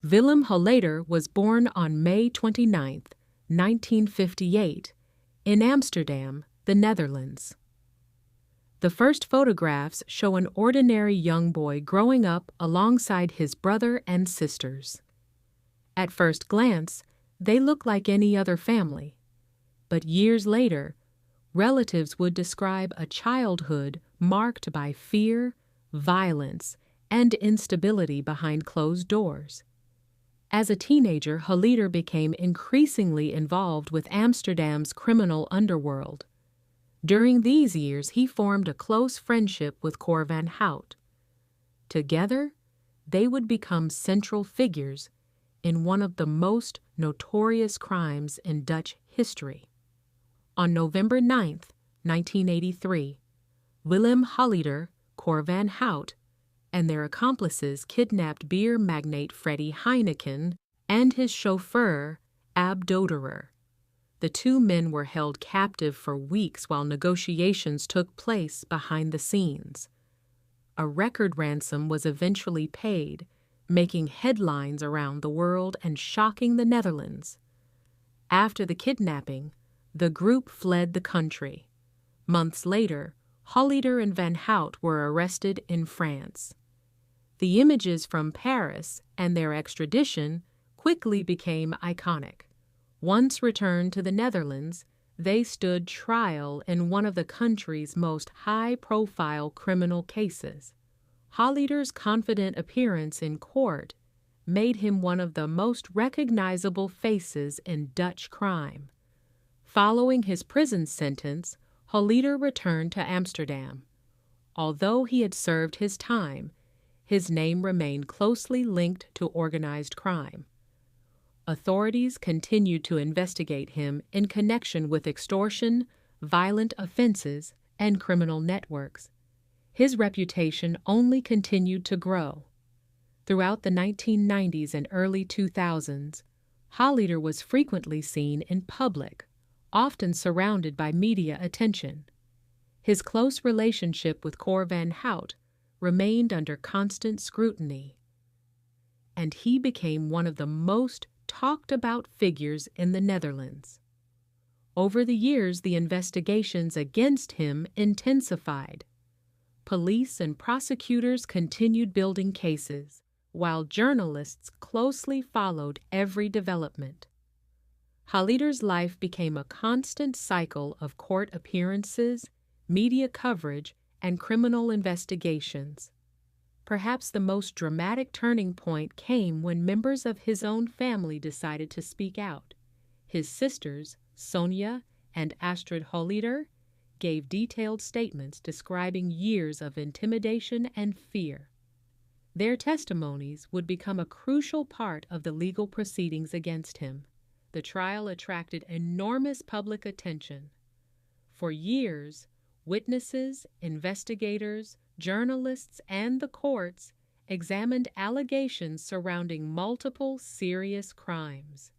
Willem Holleeder was born on May 29, 1958, in Amsterdam, the Netherlands. The first photographs show an ordinary young boy growing up alongside his brother and sisters. At first glance, they look like any other family, but years later, relatives would describe a childhood marked by fear, violence, and instability behind closed doors. As a teenager, Holleeder became increasingly involved with Amsterdam's criminal underworld. During these years, he formed a close friendship with Cor van Hout. Together, they would become central figures in one of the most notorious crimes in Dutch history. On November 9, 1983, Willem Holleeder, Cor van Hout, and their accomplices kidnapped beer magnate Freddie Heineken and his chauffeur, Ab Doderer. The two men were held captive for weeks while negotiations took place behind the scenes. A record ransom was eventually paid, making headlines around the world and shocking the Netherlands. After the kidnapping, the group fled the country. Months later, Holleeder and Van Hout were arrested in France. The images from Paris and their extradition quickly became iconic. Once returned to the Netherlands, they stood trial in one of the country's most high-profile criminal cases. Holleeder's confident appearance in court made him one of the most recognizable faces in Dutch crime. Following his prison sentence, Holleeder returned to Amsterdam. Although he had served his time, his name remained closely linked to organized crime. Authorities continued to investigate him in connection with extortion, violent offenses, and criminal networks. His reputation only continued to grow. Throughout the 1990s and early 2000s, Holleeder was frequently seen in public, often surrounded by media attention. His close relationship with Cor van Hout remained under constant scrutiny, and he became one of the most talked-about figures in the Netherlands. Over the years, the investigations against him intensified. Police and prosecutors continued building cases, while journalists closely followed every development. Holleeder's life became a constant cycle of court appearances, media coverage, and criminal investigations. Perhaps the most dramatic turning point came when members of his own family decided to speak out. His sisters, Sonja and Astrid Holleeder, gave detailed statements describing years of intimidation and fear. Their testimonies would become a crucial part of the legal proceedings against him. The trial attracted enormous public attention. For years, witnesses, investigators, journalists, and the courts examined allegations surrounding multiple serious crimes.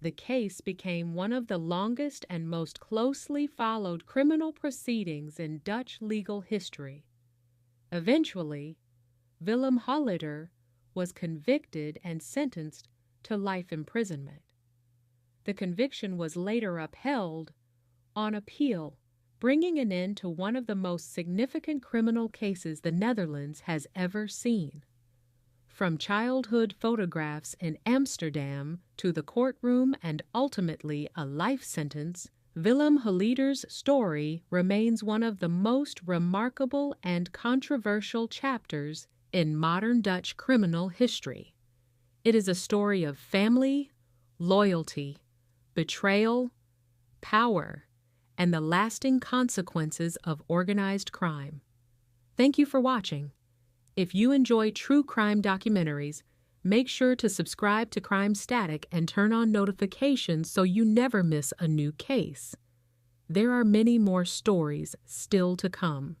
The case became one of the longest and most closely followed criminal proceedings in Dutch legal history. Eventually, Willem Holleeder was convicted and sentenced to life imprisonment. The conviction was later upheld on appeal, bringing an end to one of the most significant criminal cases the Netherlands has ever seen. From childhood photographs in Amsterdam to the courtroom and ultimately a life sentence, Willem Holleeder's story remains one of the most remarkable and controversial chapters in modern Dutch criminal history. It is a story of family, loyalty, betrayal, power, and the lasting consequences of organized crime. Thank you for watching. If you enjoy true crime documentaries, make sure to subscribe to Crime Static and turn on notifications so you never miss a new case. There are many more stories still to come.